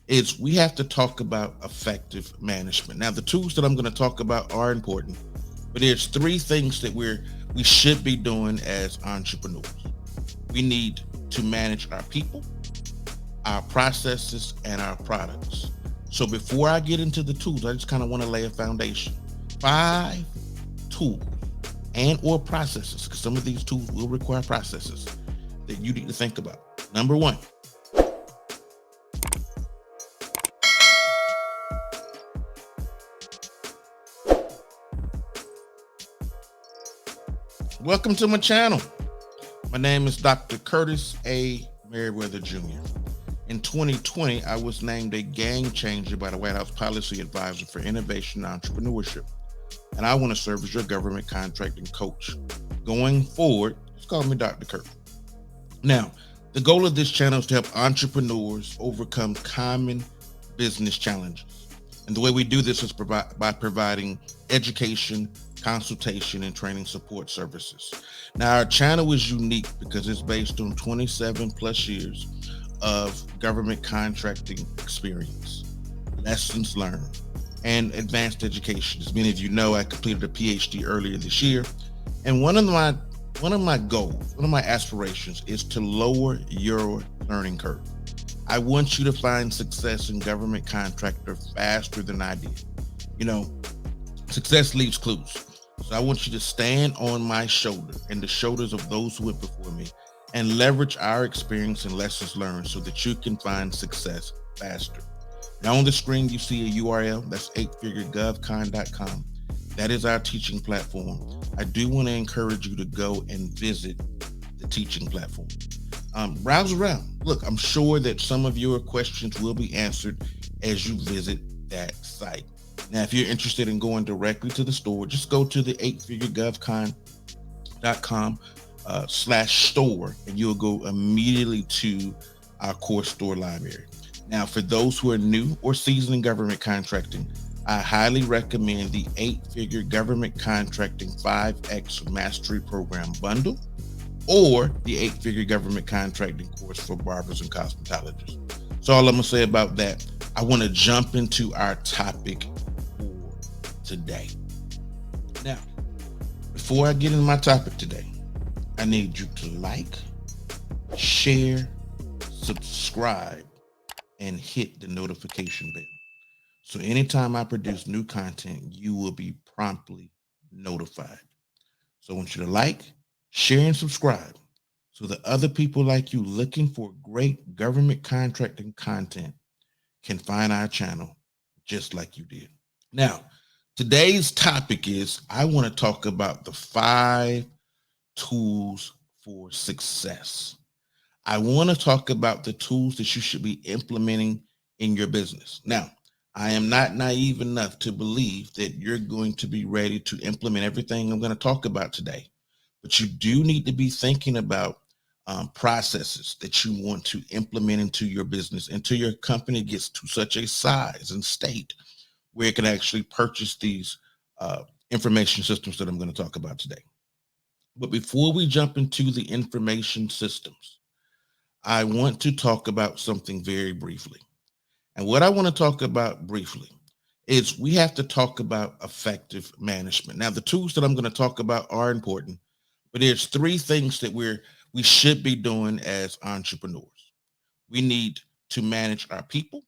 is we have to talk about effective management. Now, the tools that I'm going to talk about are important, but there's three things that we should be doing as entrepreneurs. We need to manage our people, our processes, and our products. So before I get into the tools, I just kind of want to lay a foundation. Five tools and or processes, because some of these tools will require processes that you need to think about. Number one, welcome to my channel. My name is Dr. Curtis A. Merriweather Jr. In 2020, I was named a game changer by the White House Policy Advisor for Innovation and Entrepreneurship, and I want to serve as your government contracting coach. Going forward, just call me Dr. Kurt. Now, the goal of this channel is to help entrepreneurs overcome common business challenges. And the way we do this is by providing education, consultation, and training support services. Now, our channel is unique because it's based on 27 plus years of government contracting experience, lessons learned, and advanced education. As many of you know, I completed a PhD earlier this year, and one of my goals, one of my aspirations is to lower your learning curve. I want you to find success in government contractor faster than I did. You know, success leaves clues. So I want you to stand on my shoulder and the shoulders of those who went before me and leverage our experience and lessons learned so that you can find success faster. Now on the screen, you see a URL, that's 8figuregovcon.com. That is our teaching platform. I do want to encourage you to go and visit the teaching platform. Browse around. Look, I'm sure that some of your questions will be answered as you visit that site. Now, if you're interested in going directly to the store, just go to the 8figuregovcon.com /store, and you'll go immediately to our course store library. Now, for those who are new or seasoned in government contracting, I highly recommend the 8-Figure Government Contracting 5X Mastery Program Bundle or the 8-Figure Government Contracting course for barbers and cosmetologists. So all I'm going to say about that, I want to jump into our topic for today. Now, before I get into my topic today, I need you to like, share, subscribe, and hit the notification bell. So anytime I produce new content, you will be promptly notified. So I want you to like, share, and subscribe so that other people like you looking for great government contracting content can find our channel just like you did. Now, today's topic is I want to talk about the 5 tools for success. I want to talk about the tools that you should be implementing in your business. Now, I am not naive enough to believe that you're going to be ready to implement everything I'm going to talk about today, but you do need to be thinking about processes that you want to implement into your business until your company gets to such a size and state where it can actually purchase these information systems that I'm going to talk about today. But before we jump into the information systems, I want to talk about something very briefly. And what I want to talk about briefly is we have to talk about effective management. Now, the tools that I'm going to talk about are important, but there's three things that we should be doing as entrepreneurs. We need to manage our people,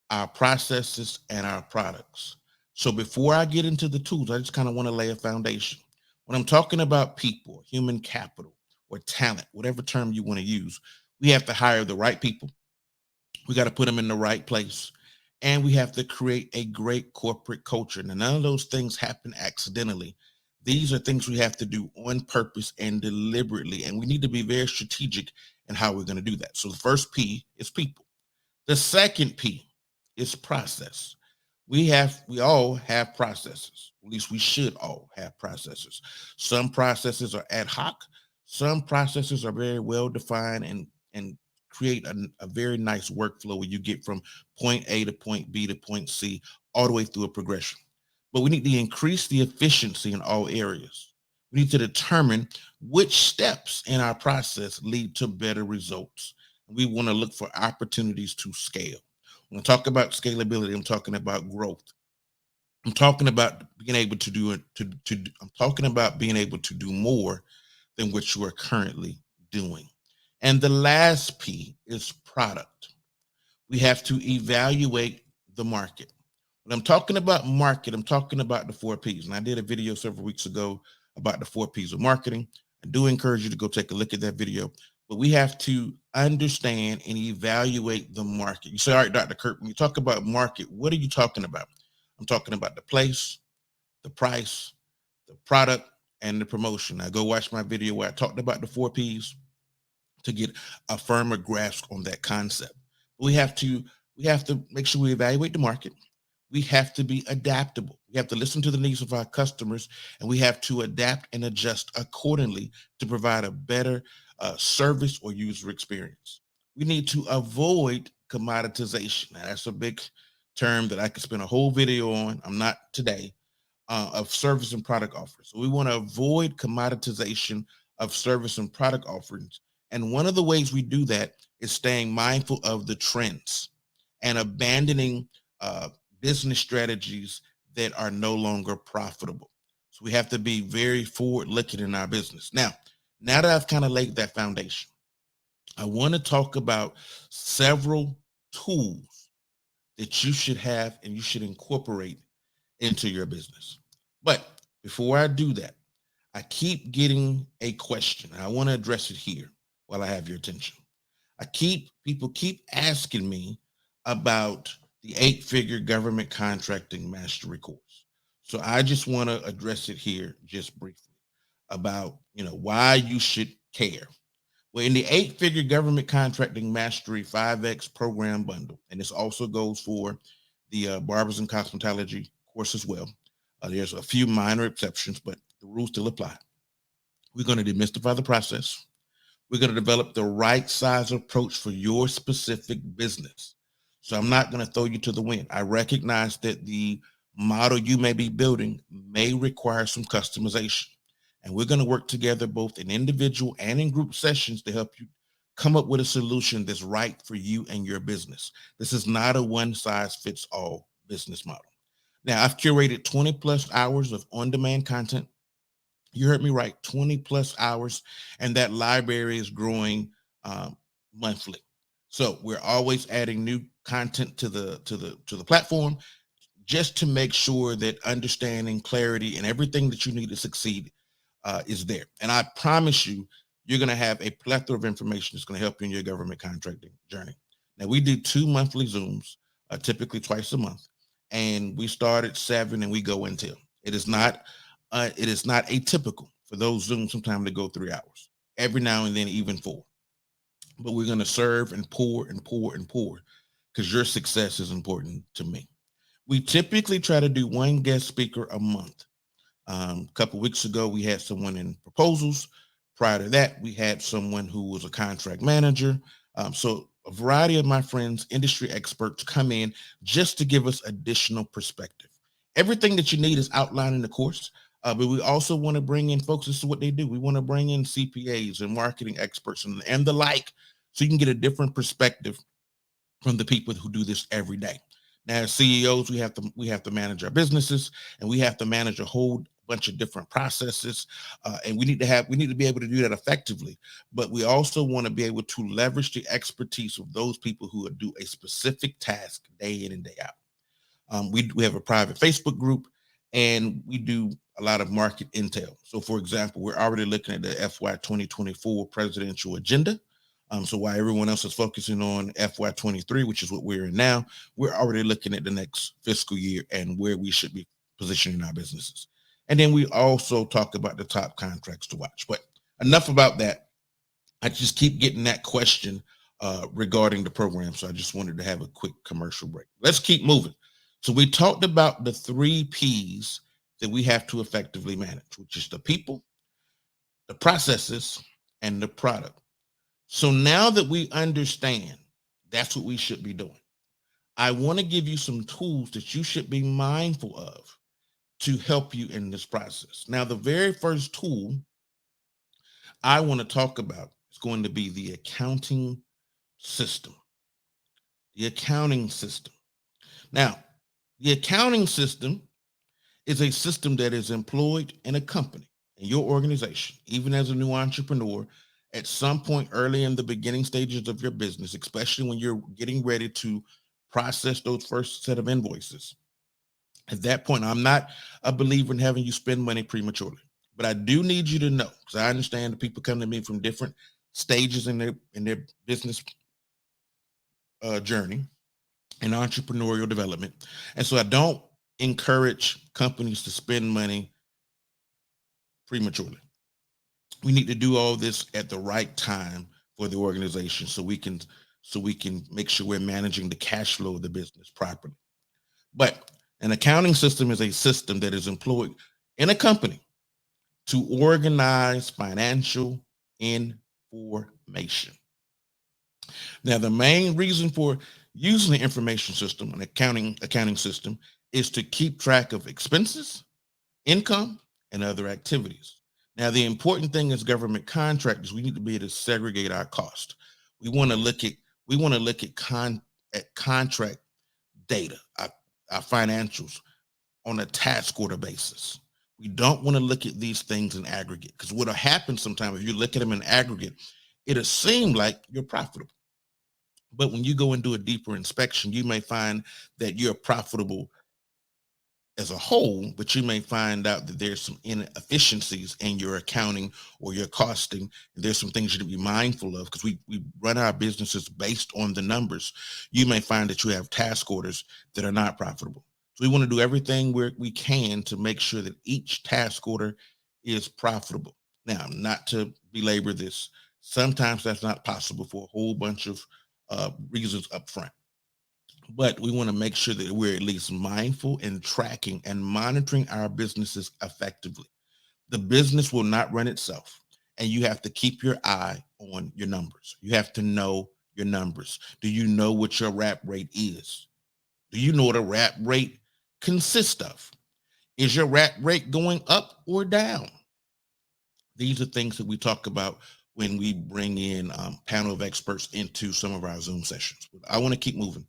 our processes, and our products. So before I get into the tools, I just kind of want to lay a foundation. When I'm talking about people, human capital, or talent, whatever term you want to use, we have to hire the right people. We got to put them in the right place. And we have to create a great corporate culture. Now, none of those things happen accidentally. These are things we have to do on purpose and deliberately. And we need to be very strategic in how we're going to do that. So the first P is people. The second P is process. We all have processes. At least we should all have processes. Some processes are ad hoc. Some processes are very well defined and create a very nice workflow where you get from point A to point B to point C all the way through a progression. But we need to increase the efficiency in all areas. We need to determine which steps in our process lead to better results. We want to look for opportunities to scale. When I talk about scalability, I'm talking about growth. I'm talking about being able to do it. I'm talking about being able to do more than what you are currently doing. And the last P is product. We have to evaluate the market. When I'm talking about market, I'm talking about the 4 Ps. And I did a video several weeks ago about the 4 Ps of marketing. I do encourage you to go take a look at that video. But we have to understand and evaluate the market. You say, all right, Dr. Kurt, when you talk about market, what are you talking about? I'm talking about the place, the price, the product, and the promotion. Now go watch my video where I talked about the 4 Ps to get a firmer grasp on that concept. We have to we have to make sure we evaluate the market. We have to be adaptable. We have to listen to the needs of our customers, and we have to adapt and adjust accordingly to provide a better service or user experience. We need to avoid commoditization. Now, that's a big term that I could spend a whole video on. I'm not today, of service and product offerings. So we want to avoid commoditization of service and product offerings. And one of the ways we do that is staying mindful of the trends and abandoning business strategies that are no longer profitable. So we have to be very forward looking in our business. Now that I've kind of laid that foundation, I want to talk about several tools that you should have and you should incorporate into your business. But before I do that, I keep getting a question. I want to address it here while I have your attention. People keep asking me about the 8-figure government contracting mastery course. So I just want to address it here just briefly about, why you should care. Well, in the 8-figure government contracting mastery 5X program bundle, and this also goes for the barbers and cosmetology course as well. There's a few minor exceptions, but the rules still apply. We're going to demystify the process. We're going to develop the right size approach for your specific business. So I'm not going to throw you to the wind. I recognize that the model you may be building may require some customization. And we're going to work together both in individual and in group sessions to help you come up with a solution that's right for you and your business. This is not a one size fits all business model. Now, I've curated 20 plus hours of on demand content. You heard me right, 20 plus hours, and that library is growing monthly. So we're always adding new content to the platform, just to make sure that understanding, clarity, and everything that you need to succeed is there. And I promise you, you're going to have a plethora of information that's going to help you in your government contracting journey. Now, we do 2 monthly Zooms, typically twice a month, and we start at 7 and we go until. It is not atypical for those Zooms sometimes to go 3 hours, every now and then even 4. But we're going to serve and pour and pour and pour because your success is important to me. We typically try to do one guest speaker a month. A couple of weeks ago, we had someone in proposals. Prior to that, we had someone who was a contract manager. So a variety of my friends, industry experts, come in just to give us additional perspective. Everything that you need is outlined in the course, but we also want to bring in folks. This is what they do. We want to bring in CPAs and marketing experts and the like, so you can get a different perspective from the people who do this every day. Now, as CEOs, we have to manage our businesses, and we have to manage a whole bunch of different processes, and we need to be able to do that effectively. But we also want to be able to leverage the expertise of those people who do a specific task day in and day out. We have a private Facebook group, and we do a lot of market intel. So, for example, we're already looking at the FY 2024 presidential agenda. So while everyone else is focusing on FY 23, which is what we're in now, we're already looking at the next fiscal year and where we should be positioning our businesses. And then we also talk about the top contracts to watch. But enough about that. I just keep getting that question regarding the program. So I just wanted to have a quick commercial break. Let's keep moving. So we talked about the 3 Ps that we have to effectively manage, which is the people, the processes, and the product. So now that we understand that's what we should be doing, I want to give you some tools that you should be mindful of to help you in this process. Now, the very first tool I want to talk about is going to be the accounting system. the accounting system. Now, the accounting system is a system that is employed in a company, in your organization, even as a new entrepreneur, at some point early in the beginning stages of your business, especially when you're getting ready to process those first set of invoices. At that point, I'm not a believer in having you spend money prematurely, but I do need you to know, because I understand that people come to me from different stages in their business journey and entrepreneurial development, and so I don't encourage companies to spend money prematurely. We need to do all this at the right time for the organization, so we can make sure we're managing the cash flow of the business properly. But an accounting system is a system that is employed in a company to organize financial information. Now, the main reason for using the information system, an accounting system, is to keep track of expenses, income, and other activities. Now, the important thing as government contractors, we need to be able to segregate our cost. We want to look at at contract data, our financials on a task order basis. We don't want to look at these things in aggregate, because what'll happen sometimes if you look at them in aggregate, it'll seem like you're profitable. But when you go and do a deeper inspection, you may find that you're profitable as a whole, but you may find out that there's some inefficiencies in your accounting or your costing. There's some things you need to be mindful of, because we run our businesses based on the numbers. You may find that you have task orders that are not profitable. So we want to do everything we can to make sure that each task order is profitable. Now, not to belabor this, sometimes that's not possible for a whole bunch of reasons up front. But we want to make sure that we're at least mindful and tracking and monitoring our businesses effectively. The business will not run itself, and you have to keep your eye on your numbers. You have to know your numbers. Do you know what your wrap rate is? Do you know what a wrap rate consists of? Is your wrap rate going up or down? These are things that we talk about when we bring in panel of experts into some of our Zoom sessions. I want to keep moving.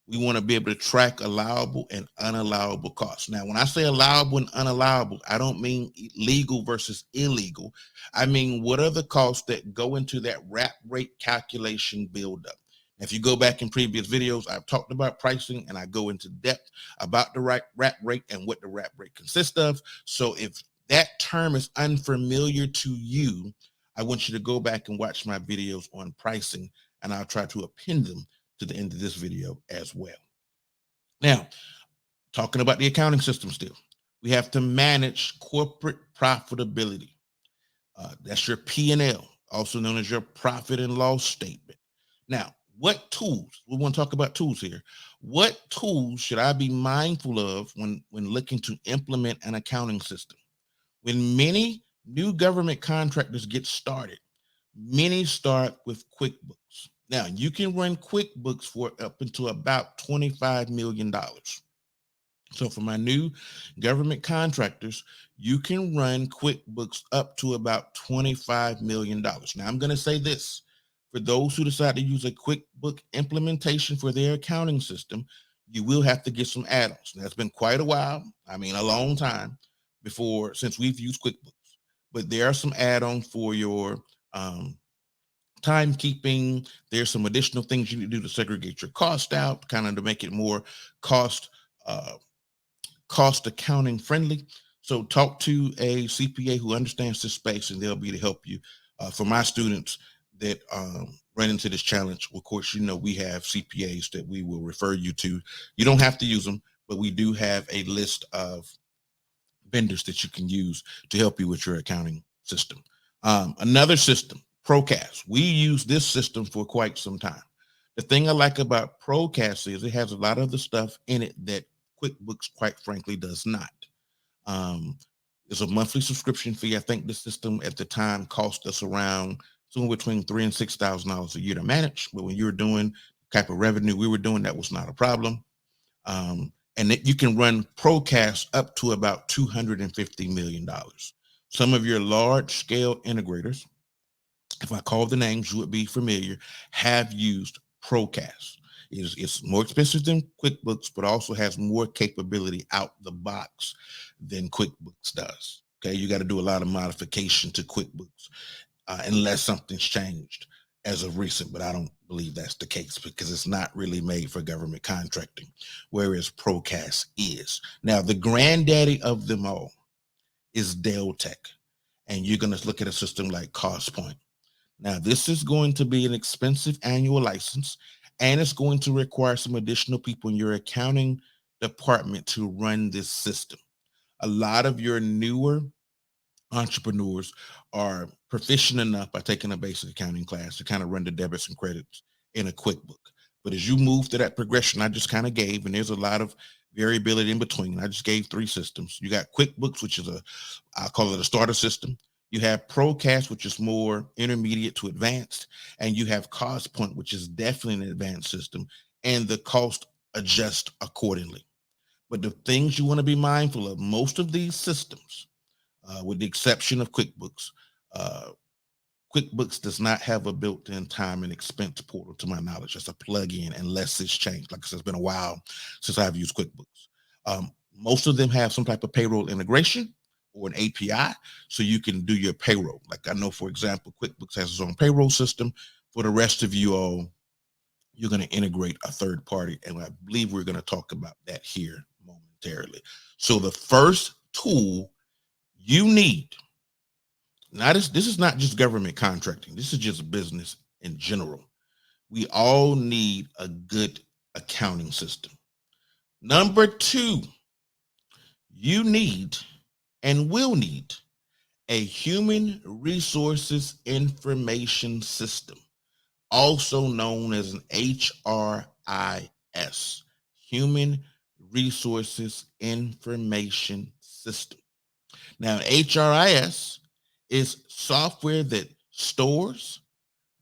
We want to be able to track allowable and unallowable costs. Now, when I say allowable and unallowable, I don't mean legal versus illegal. I mean, what are the costs that go into that wrap rate calculation buildup? If you go back in previous videos, I've talked about pricing, and I go into depth about the right wrap rate and what the wrap rate consists of. So if that term is unfamiliar to you, I want you to go back and watch my videos on pricing, and I'll try to append them to the end of this video as well. Now, talking about the accounting system still, we have to manage corporate profitability. That's your P&L, also known as your profit and loss statement. Now, what tools, we want to talk about tools here. What tools should I be mindful of when looking to implement an accounting system? When many new government contractors get started, many start with QuickBooks. Now, you can run QuickBooks for up until about $25 million. So for my new government contractors, you can run QuickBooks up to about $25 million. Now, I'm going to say this. For those who decide to use a QuickBook implementation for their accounting system, you will have to get some add-ons. Now, it's been quite a while. I mean, a long time since we've used QuickBooks. But there are some add-ons for your timekeeping. There's some additional things you need to do to segregate your cost out, kind of to make it more cost accounting friendly. So talk to a CPA who understands this space, and they'll be able to help you. For my students that run into this challenge, of course, we have CPAs that we will refer you to. You don't have to use them, but we do have a list of vendors that you can use to help you with your accounting system. Another system, Procast. We use this system for quite some time. The thing I like about Procast is it has a lot of the stuff in it that QuickBooks, quite frankly, does not. There's a monthly subscription fee. I think the system at the time cost us around somewhere between $3,000 and $6,000 a year to manage. But when you're doing the type of revenue we were doing, that was not a problem. And that you can run Procast up to about $250 million. Some of your large scale integrators, if I call the names, you would be familiar, have used Procast. It's more expensive than QuickBooks, but also has more capability out the box than QuickBooks does. Okay, you got to do a lot of modification to QuickBooks unless something's changed as of recent, but I don't believe that's the case because it's not really made for government contracting, whereas Procast is. Now, the granddaddy of them all is Deltek, and you're going to look at a system like CostPoint. Now, this is going to be an expensive annual license, and it's going to require some additional people in your accounting department to run this system. A lot of your newer entrepreneurs are proficient enough by taking a basic accounting class to kind of run the debits and credits in a QuickBook. But as you move to that progression I just kind of gave, and there's a lot of variability in between. I just gave 3 systems. You got QuickBooks, which is I'll call it a starter system. You have Procast, which is more intermediate to advanced, and you have CostPoint, which is definitely an advanced system, and the cost adjust accordingly. But the things you want to be mindful of, most of these systems, with the exception of QuickBooks, uh, QuickBooks does not have a built-in time and expense portal, to my knowledge. It's a plug-in unless it's changed. Like I said, it's been a while since I've used QuickBooks. Most of them have some type of payroll integration or an API, so you can do your payroll. Like I know, for example, QuickBooks has its own payroll system. For the rest of you all, you're going to integrate a third party, and I believe we're going to talk about that here momentarily. So the first tool you need, now this is not just government contracting, this is just business in general. We all need a good accounting system. Number 2, you need and will need a human resources information system, also known as an HRIS, human resources information system. Now, HRIS is software that stores,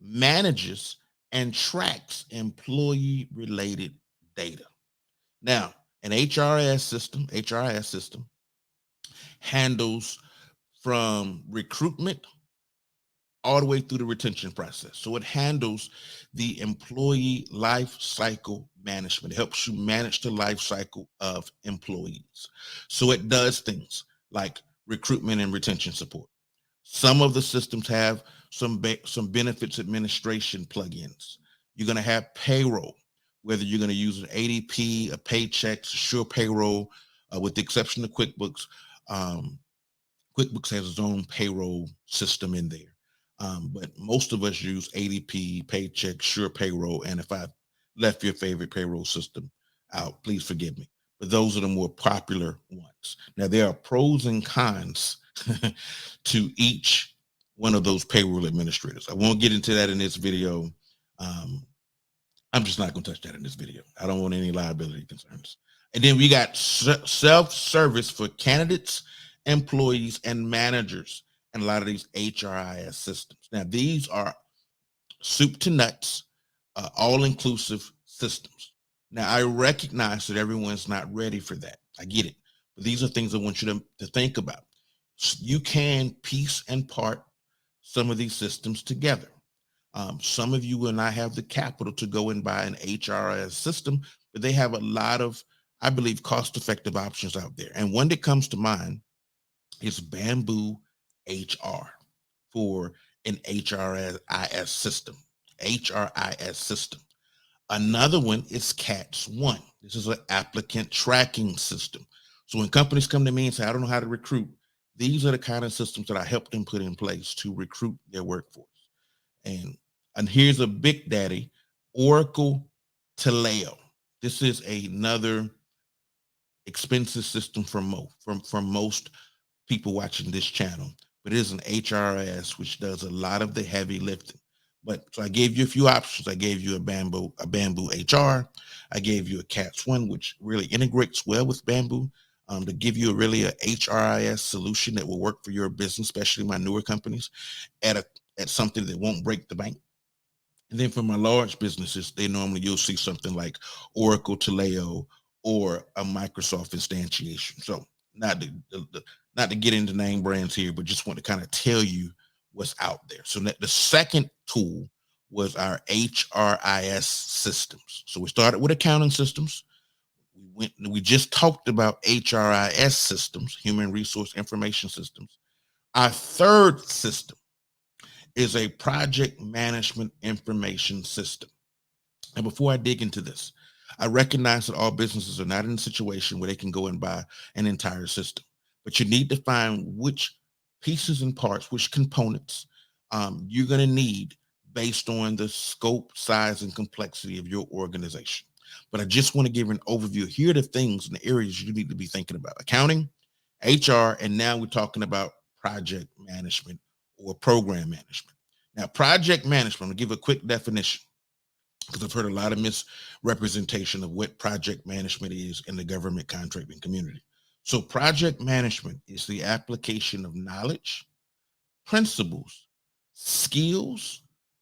manages, and tracks employee-related data. Now, an HRIS system handles from recruitment all the way through the retention process. So it handles the employee life cycle management. It helps you manage the life cycle of employees. So it does things like recruitment and retention support. Some of the systems have some benefits administration plugins. You're going to have payroll, whether you're going to use an ADP, a Paychex, Sure Payroll, with the exception of QuickBooks. QuickBooks has its own payroll system in there. But most of us use ADP, Paychex, Sure Payroll, and if I left your favorite payroll system out, please forgive me. But those are the more popular ones. Now, there are pros and cons to each one of those payroll administrators. I won't get into that in this video. I'm just not going to touch that in this video. I don't want any liability concerns. And then we got self-service for candidates, employees, and managers, and a lot of these HRIS systems. Now, these are soup to nuts, all-inclusive systems. Now, I recognize that everyone's not ready for that. I get it. But these are things I want you to think about. You can piece and part some of these systems together. Some of you will not have the capital to go and buy an HRIS system, but they have a lot of, I believe, cost-effective options out there. And one that comes to mind is Bamboo HR for an HRIS system. HRIS system. Another one is CATS One. This is an applicant tracking system. So when companies come to me and say, I don't know how to recruit, these are the kind of systems that I help them put in place to recruit their workforce. And here's a big daddy, Oracle Taleo. This is another expensive system for most people watching this channel, but it is an HRIS which does a lot of the heavy lifting. But so I gave you a few options. I gave you a Bamboo HR. I gave you a CATS One, which really integrates well with Bamboo, to give you a HRIS solution that will work for your business, especially my newer companies, at something that won't break the bank. And then for my large businesses, you'll see something like Oracle Taleo or a Microsoft instantiation. So not to get into name brands here, but just want to kind of tell you what's out there. So the second tool was our HRIS systems. So we started with accounting systems. We just talked about HRIS systems, human resource information systems. Our third system is a project management information system. And before I dig into this, I recognize that all businesses are not in a situation where they can go and buy an entire system, but you need to find which pieces and parts, which components you're going to need based on the scope, size, and complexity of your organization. But I just want to give an overview. Here are the things and the areas you need to be thinking about: accounting, HR, and now we're talking about project management or program management. Now, project management, I'm going to give a quick definition because I've heard a lot of misrepresentation of what project management is in the government contracting community. So, project management is the application of knowledge, principles, skills,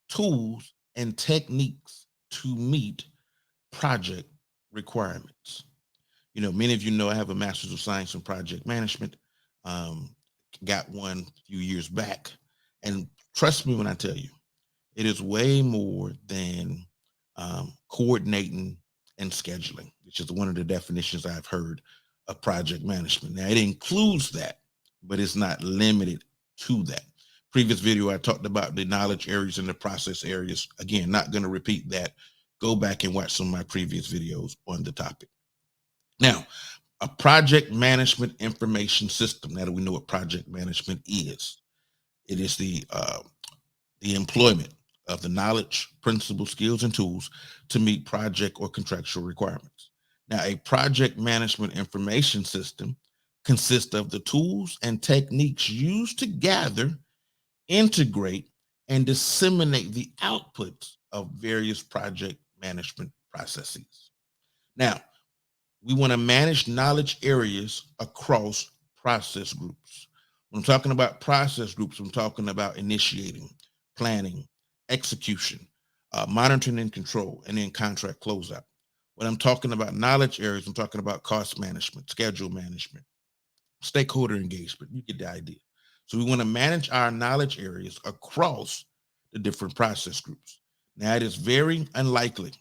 tools, and techniques to meet project requirements. You know, many of you know I have a master's of science in project management. Um, got one a few years back. And trust me when I tell you, it is way more than coordinating and scheduling, which is one of the definitions I've heard of project management. Now, it includes that, but it's not limited to that. Previous video, I talked about the knowledge areas and the process areas. Again, not going to repeat that. Go back and watch some of my previous videos on the topic. Now, a project management information system. Now that we know what project management is, it is the employment of the knowledge, principles, skills, and tools to meet project or contractual requirements. Now, a project management information system consists of the tools and techniques used to gather, integrate, and disseminate the outputs of various project management processes. Now, we want to manage knowledge areas across process groups. When I'm talking about process groups, I'm talking about initiating, planning, execution, monitoring and control, and then contract closeout. When I'm talking about knowledge areas, I'm talking about cost management, schedule management, stakeholder engagement. You get the idea. So we want to manage our knowledge areas across the different process groups. Now, it is very unlikely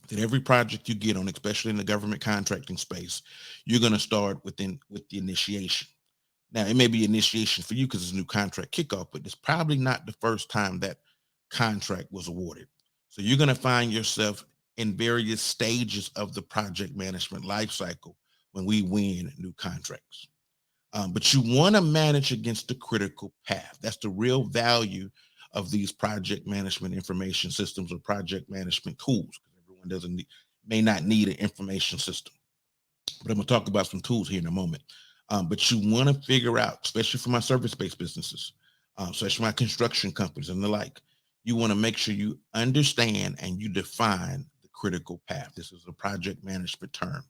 that every project you get on, especially in the government contracting space, you're going to start with the initiation. Now, it may be initiation for you because it's a new contract kickoff, but it's probably not the first time that contract was awarded. So you're going to find yourself in various stages of the project management lifecycle when we win new contracts. But you want to manage against the critical path. That's the real value of these project management information systems or project management tools. Everyone may not need an information system, but I'm going to talk about some tools here in a moment. But you want to figure out, especially for my service-based businesses, especially my construction companies and the like, you want to make sure you understand and you define the critical path. This is a project management term.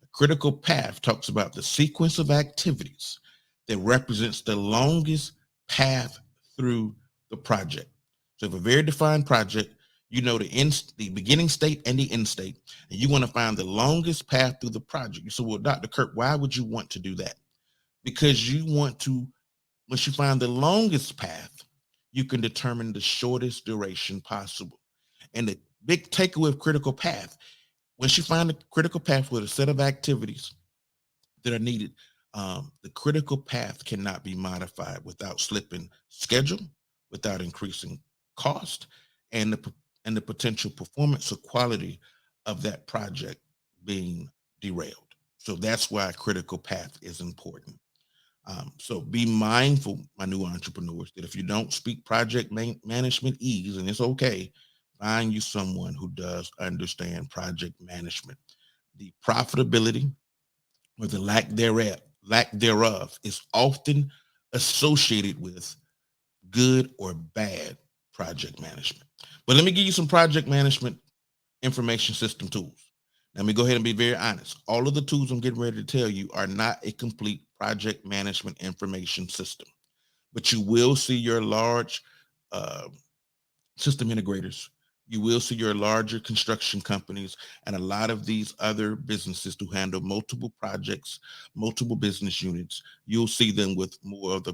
A critical path talks about the sequence of activities that represents the longest path through the project. So if a very defined project, you know the beginning state and the end state, and you want to find the longest path through the project. You say, well, Dr. Kirk, why would you want to do that? Because you want to, once you find the longest path, you can determine the shortest duration possible. And the big takeaway of critical path, once you find the critical path with a set of activities that are needed, the critical path cannot be modified without slipping schedule, without increasing cost, and the potential performance or quality of that project being derailed. So that's why critical path is important. So be mindful, my new entrepreneurs, that if you don't speak project management ease, and it's okay, find you someone who does understand project management. The profitability or the lack thereof is often associated with good or bad project management. But let me give you some project management information system tools. Let me go ahead and be very honest. All of the tools I'm getting ready to tell you are not a complete project management information system, but you will see your large uh, system integrators. You will see your larger construction companies and a lot of these other businesses who handle multiple projects, multiple business units. You'll see them with more of the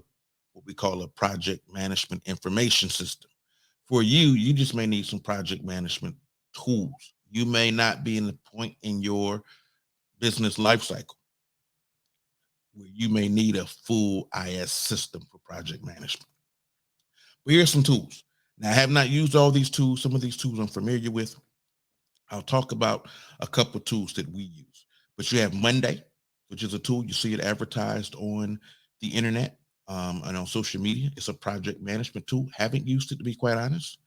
what we call a project management information system. For you, you just may need some project management tools. You may not be in the point in your business life cycle where you may need a full IS system for project management. But here's some tools. Now, I have not used all these tools. Some of these tools I'm familiar with. I'll talk about a couple of tools that we use. But you have Monday, which is a tool. You see it advertised on the internet and on social media. It's a project management tool. Haven't used it, to be quite honest.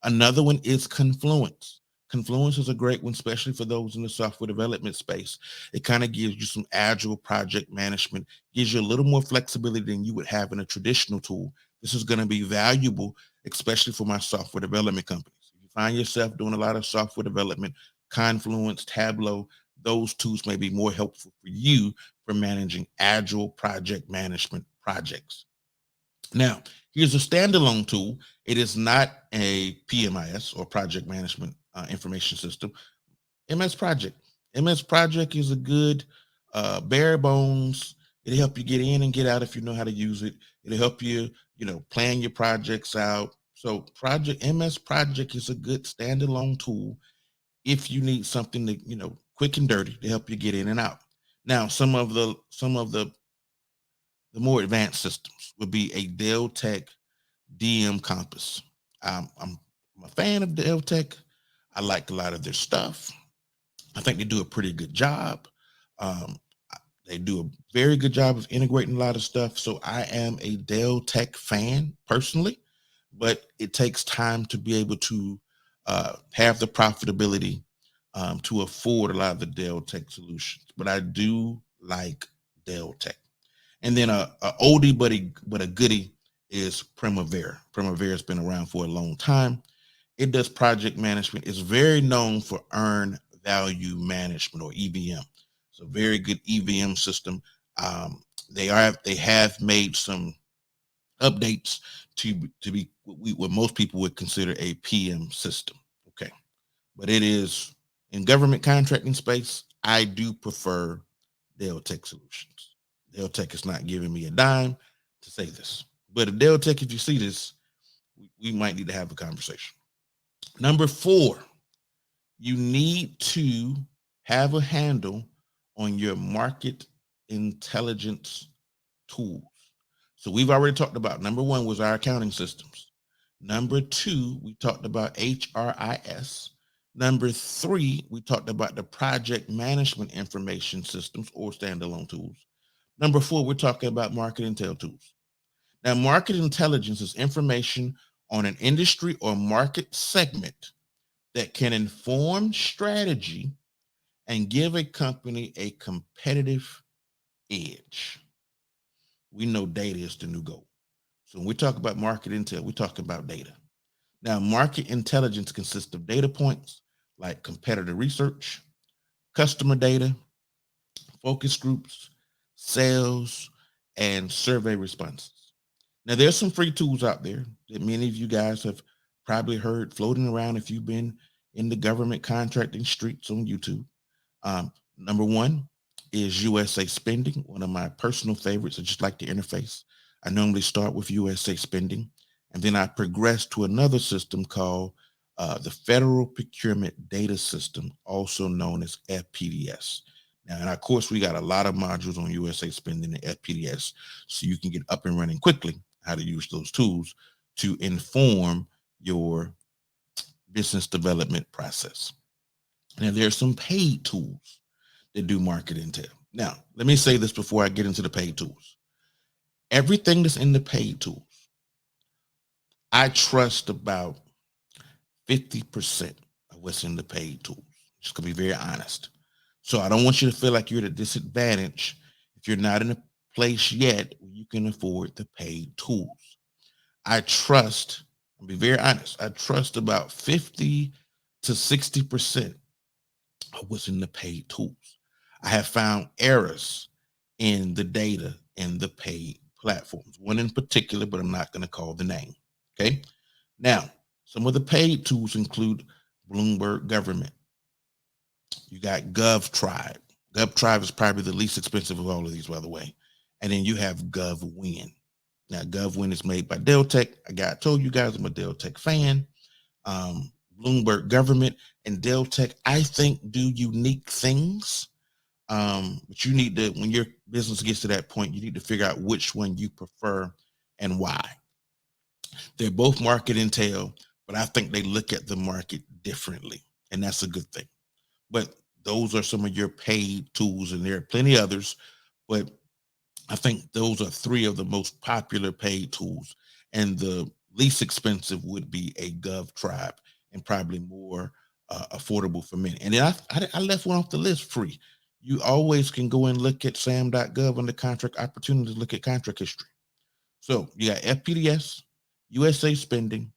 Another one is Confluence. Confluence is a great one, especially for those in the software development space. It kind of gives you some agile project management, gives you a little more flexibility than you would have in a traditional tool. This is going to be valuable, especially for my software development companies. If you find yourself doing a lot of software development, Confluence, Tableau, those tools may be more helpful for you for managing agile project management projects. Now, here's a standalone tool. It is not a PMIS or project management information system. MS Project. MS Project is a good bare bones. It'll help you get in and get out if you know how to use it. It'll help you, plan your projects out. So Project MS Project is a good standalone tool if you need something that, quick and dirty to help you get in and out. Now, some of the more advanced systems would be a Deltek DM Compass. I'm a fan of Deltek. I like a lot of their stuff. I think they do a pretty good job. Um, they do a very good job of integrating a lot of stuff. So I am a Deltek fan personally, but it takes time to be able to have the profitability to afford a lot of the Deltek solutions. But I do like Deltek. And then a oldie but a goodie is Primavera. Primavera has been around for a long time. It does project management. It's very known for earned value management, or EVM. It's a very good EVM system. They have made some updates to be what most people would consider a PM system. Okay, but it is in government contracting space. I do prefer Deltek solutions. Deltek is not giving me a dime to say this, but Deltek, if you see this, we might need to have a conversation. Number 4, you need to have a handle on your market intelligence tools. So we've already talked about number 1 was our accounting systems. Number 2, we talked about HRIS. Number 3, we talked about the project management information systems or standalone tools. Number 4, we're talking about market intel tools. Now, market intelligence is information on an industry or market segment that can inform strategy and give a company a competitive edge. We know data is the new gold. So when we talk about market intel, we talk about data. Now, market intelligence consists of data points like competitor research, customer data, focus groups, sales, and survey responses. Now, there's some free tools out there that many of you guys have probably heard floating around if you've been in the government contracting streets on YouTube. Number 1 is USA Spending, one of my personal favorites. I just like the interface. I normally start with USA Spending, and then I progress to another system called the Federal Procurement Data System, also known as FPDS. Now, and of course, we got a lot of modules on USA Spending and FPDS, so you can get up and running quickly how to use those tools to inform your business development process. Now, there are some paid tools that do market intel. Now, let me say this before I get into the paid tools. Everything that's in the paid tools, I trust about 50% of what's in the paid tools. Just gonna be very honest. So I don't want you to feel like you're at a disadvantage if you're not in a place yet where you can afford the paid tools. I trust, I'll be very honest, I trust about 50 to 60% of what's in the paid tools. I have found errors in the data in the paid platforms, one in particular, but I'm not going to call the name. Okay. Now, some of the paid tools include Bloomberg Government. You got GovTribe. GovTribe is probably the least expensive of all of these, by the way. And then you have GovWin. Now, GovWin is made by Deltek. I told you guys I'm a Deltek fan. Bloomberg Government and Deltek, I think, do unique things. But you need to, when your business gets to that point, you need to figure out which one you prefer and why. They're both market intel, but I think they look at the market differently, and that's a good thing. But those are some of your paid tools, and there are plenty others, but I think those are three of the most popular paid tools, and the least expensive would be a GovTribe, and probably more affordable for many. And then I left one off the list, free. You always can go and look at sam.gov under contract opportunities, look at contract history. So you got FPDS, USA Spending,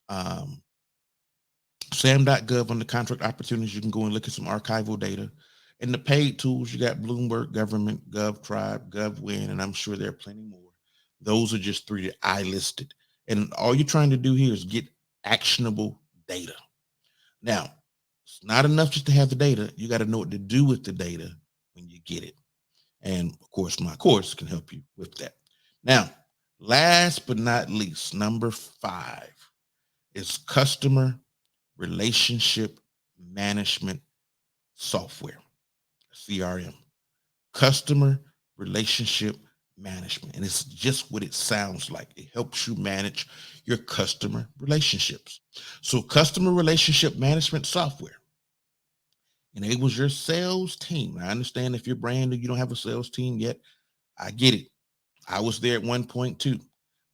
um, sam.gov under contract opportunities. You can go and look at some archival data. And the paid tools, you got Bloomberg Government, GovTribe, GovWin, and I'm sure there are plenty more. Those are just three that I listed. And all you're trying to do here is get actionable data. Now, it's not enough just to have the data. You got to know what to do with the data when you get it. And of course, my course can help you with that. Now, last but not least, number 5 is customer relationship management software, CRM, customer relationship management. And it's just what it sounds like. It helps you manage your customer relationships. So customer relationship management software enables your sales team. I understand if you're brand new, you don't have a sales team yet. I get it. I was there at one point too.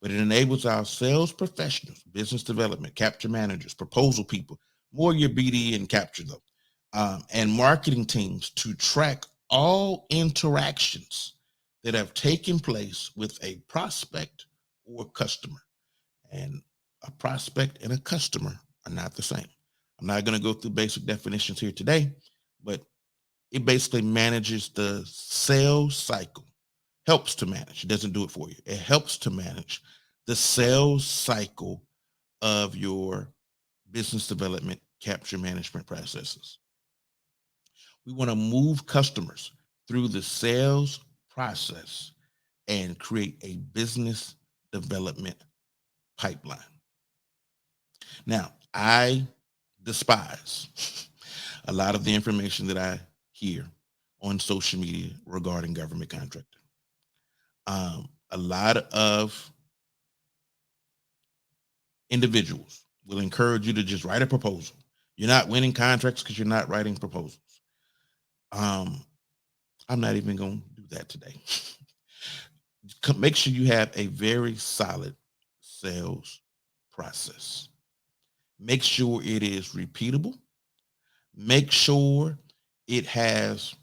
But it enables our sales professionals, business development, capture managers, proposal people, more your BD and capture them, and marketing teams to track all interactions that have taken place with a prospect or customer. And a prospect and a customer are not the same. I'm not going to go through basic definitions here today, but it basically manages the sales cycle, helps to manage. It doesn't do it for you. It helps to manage the sales cycle of your business development capture management processes. We want to move customers through the sales process and create a business development pipeline. Now, I despise a lot of the information that I hear on social media regarding government contracting. A lot of individuals will encourage you to just write a proposal. You're not winning contracts because you're not writing proposals. I'm not even going to do that today. Make sure you have a very solid sales process. Make sure it is repeatable. Make sure it has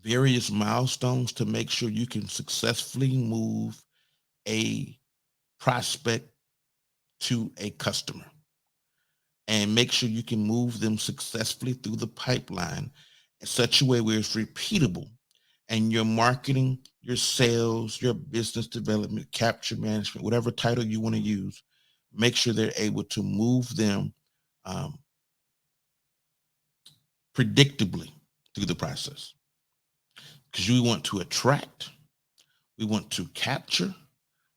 various milestones to make sure you can successfully move a prospect to a customer, and make sure you can move them successfully through the pipeline in such a way where it's repeatable, and your marketing, your sales, your business development, capture management, whatever title you want to use, make sure they're able to move them predictably through the process. Because we want to attract, we want to capture,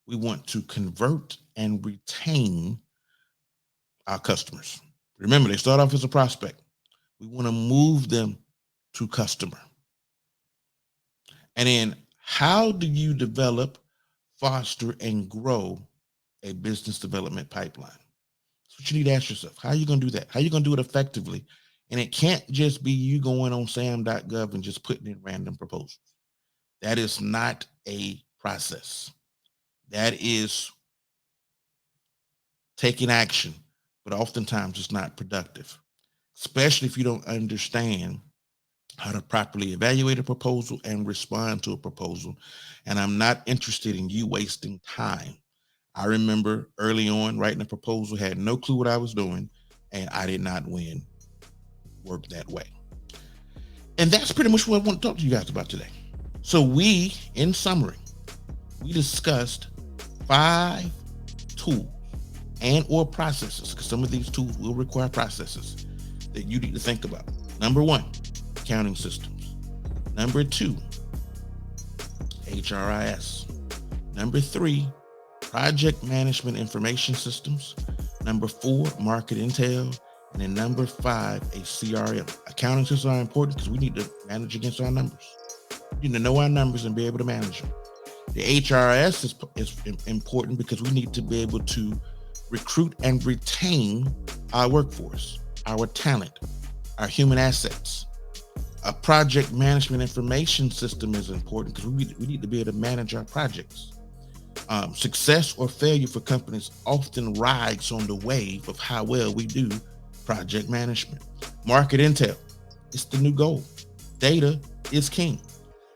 we want to convert and retain our customers. Remember, they start off as a prospect. We want to move them to customer. And then how do you develop, foster, and grow a business development pipeline? That's what you need to ask yourself. How are you going to do that? How are you going to do it effectively? And it can't just be you going on sam.gov and just putting in random proposals. That is not a process. That is taking action, but oftentimes it's not productive, especially if you don't understand how to properly evaluate a proposal and respond to a proposal. And I'm not interested in you wasting time. I remember early on writing a proposal, had no clue what I was doing, and I did not win work that way. And that's pretty much what I want to talk to you guys about today. So we, in summary, we discussed 5 tools and or processes, because some of these tools will require processes that you need to think about. Number 1, accounting systems. Number 2, HRIS. Number 3, project management information systems. Number 4, market intel. And then number 5, a CRM. Accounting systems are important because we need to manage against our numbers. We need to know our numbers and be able to manage them. The HRIS is important because we need to be able to recruit and retain our workforce, our talent, our human assets. A project management information system is important because we need to be able to manage our projects. Success or failure for companies often rides on the wave of how well we do project management. Market intel, it's the new gold. Data is king.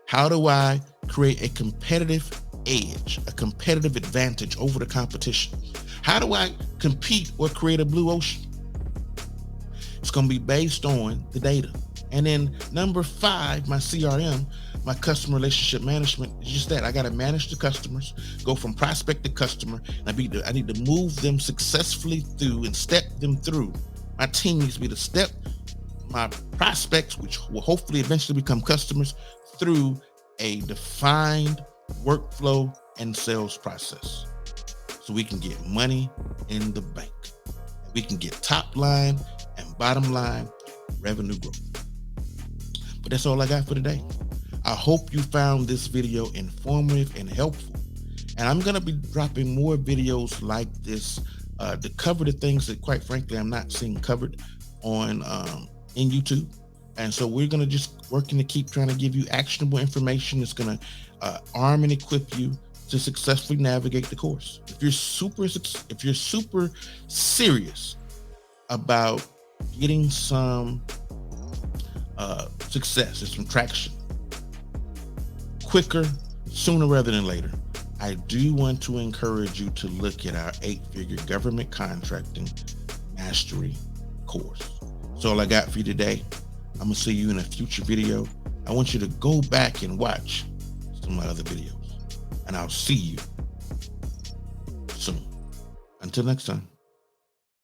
How do I create a competitive edge, a competitive advantage over the competition? How do I compete or create a blue ocean? It's going to be based on the data. And then number 5, my CRM, my customer relationship management, is just that. I got to manage the customers, go from prospect to customer. I need to move them successfully through and step them through. My team needs to be to step my prospects, which will hopefully eventually become customers, through a defined workflow and sales process so we can get money in the bank. We can get top line and bottom line revenue growth. But that's all I got for today. I hope you found this video informative and helpful. And I'm going to be dropping more videos like this to cover the things that, quite frankly, I'm not seeing covered on in YouTube. And so we're going to just working to keep trying to give you actionable information that's going to arm and equip you to successfully navigate the course. If you're super serious about getting some success and some traction quicker, sooner rather than later, I do want to encourage you to look at our 8-figure government contracting mastery course. That's all I got for you today. I'm going to see you in a future video. I want you to go back and watch some of my other videos, and I'll see you soon. Until next time.